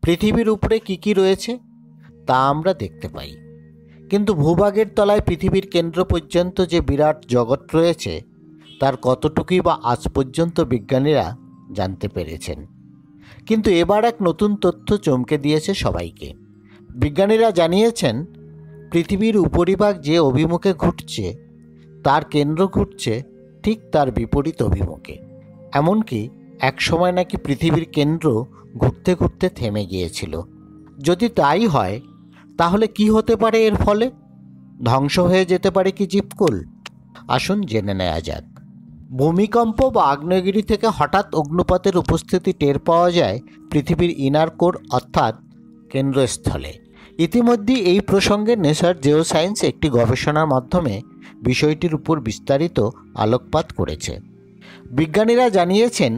পৃথিবীর উপরে কী রয়েছে তা আমরা দেখতে পাই, কিন্তু ভূভাগের তলায় পৃথিবীর কেন্দ্র পর্যন্ত যে বিরাট জগৎ রয়েছে তার কতটুকুই বা আজ পর্যন্ত বিজ্ঞানীরা জানতে পেরেছেন। কিন্তু এবার এক নতুন তথ্য চমকে দিয়েছে সবাইকে। বিজ্ঞানীরা জানিয়েছেন পৃথিবীর উপরিভাগ যে অভিমুখে ঘুরছে তার কেন্দ্র ঘুরছে ঠিক তার বিপরীত অভিমুখে। এমনকি একসময় নাকি পৃথিবীর কেন্দ্র ঘুরতে ঘুরতে থেমে গিয়েছিল। যদি তাই হয় তাহলে কি হতে পারে? এর ফলে ধ্বংস হয়ে যেতে পারে কি জীবকুল? আসুন জেনে নেওয়া যাক। ভূমিকম্প বা আগ্নেয়গিরি থেকে হঠাৎ অগ্নুপাতের উপস্থিতি টের পাওয়া যায় পৃথিবীর ইনার কোর অর্থাৎ কেন্দ্রস্থলে। ইতিমধ্যে এই প্রসঙ্গে নেচার জিওসায়েন্স একটি গবেষণার মাধ্যমে বিষয়টির উপর বিস্তারিত আলোকপাত করেছে। বিজ্ঞানীরা জানিয়েছেন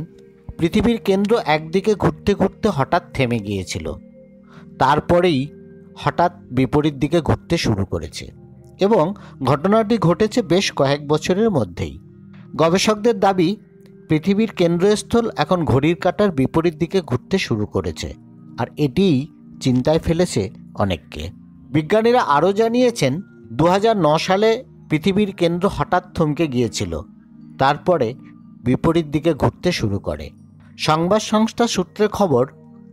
পৃথিবীর কেন্দ্র একদিকে ঘুরতে ঘুরতে হঠাৎ থেমে গিয়েছিল, তারপরেই হঠাৎ বিপরীত দিকে ঘুরতে শুরু করেছে এবং ঘটনাটি ঘটেছে বেশ কয়েক বছরের মধ্যেই। গবেষকদের দাবি পৃথিবীর কেন্দ্রস্থল এখন ঘড়ির কাঁটার বিপরীত দিকে ঘুরতে শুরু করেছে, আর এটিই চিন্তায় ফেলেছে অনেককে। বিজ্ঞানীরা আরও জানিয়েছেন 2009 সালে পৃথিবীর কেন্দ্র হঠাৎ থমকে গিয়েছিল, তারপরে বিপরীত দিকে ঘুরতে শুরু করে। সংবাদ সংস্থা সূত্রে খবর,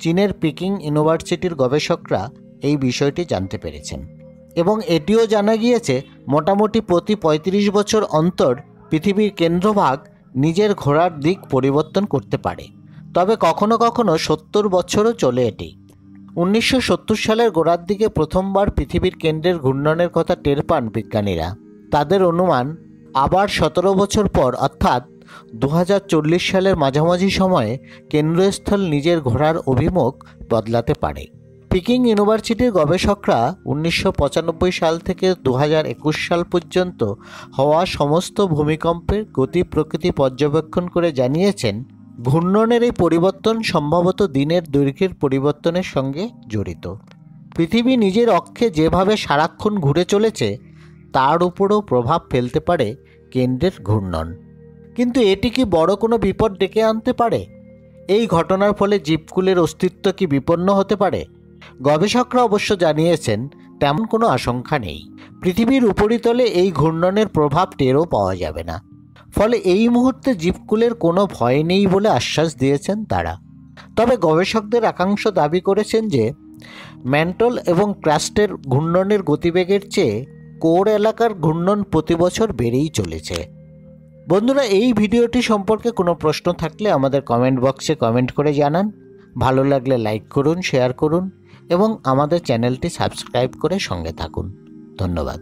চীনের পিকিং ইউনিভার্সিটির গবেষকরা এই বিষয়টি জানতে পেরেছেন এবং এটিও জানা গিয়েছে মোটামুটি প্রতি 35 বছর অন্তর পৃথিবীর কেন্দ্রভাগ নিজের ঘোরার দিক পরিবর্তন করতে পারে, তবে কখনো কখনো 70 বছরও চলে এটি। 1970 সালের গোড়ার দিকে প্রথমবার পৃথিবীর কেন্দ্রের ঘূর্ণনের কথা টের পান বিজ্ঞানীরা। তাদের অনুমান আবার 17 বছর পর অর্থাৎ 2040 সালের মাঝামাঝি সময়ে কেন্দ্রস্থল নিজের ঘোরার অভিমুখ বদলাতে পারে। পিকিং ইউনিভার্সিটির গবেষকরা 1995 সাল থেকে 2021 সাল পর্যন্ত হওয়া সমস্ত ভূমিকম্পের গতি প্রকৃতি পর্যবেক্ষণ করে জানিয়েছেন ঘূর্ণনের এই পরিবর্তন সম্ভবত দিনের দৈর্ঘ্যের পরিবর্তনের সঙ্গে জড়িত। পৃথিবী নিজের অক্ষে যেভাবে সারাক্ষণ ঘুরে চলেছে তার উপরও প্রভাব ফেলতে পারে কেন্দ্রের ঘূর্ণন। কিন্তু এটি কি বড় কোনো বিপদ ডেকে আনতে পারে? এই ঘটনার ফলে জীবকুলের অস্তিত্ব কি বিপন্ন হতে পারে? গবেষকরা অবশ্য জানিয়েছেন তেমন কোনো আশঙ্কা নেই। পৃথিবীর উপরিতলে এই ঘূর্ণনের প্রভাব টেরও পাওয়া যাবে না, ফলে এই মুহূর্তে জীবকুলের কোনো ভয় নেই বলে আশ্বাস দিয়েছেন তারা। তবে গবেষকদের একাংশ দাবি করেছেন যে ম্যান্টল এবং ক্রাস্টের ঘূর্ণনের গতিবেগের চেয়ে কোর এলাকার ঘূর্ণন প্রতি বছর বেড়েই চলেছে। বন্ধুরা, এই ভিডিওটি সম্পর্কে কোনো প্রশ্ন থাকলে আমাদের কমেন্ট বক্সে কমেন্ট করে জানান। ভালো লাগলে লাইক করুন, শেয়ার করুন এবং আমাদের চ্যানেলটি সাবস্ক্রাইব করে সঙ্গে থাকুন। ধন্যবাদ।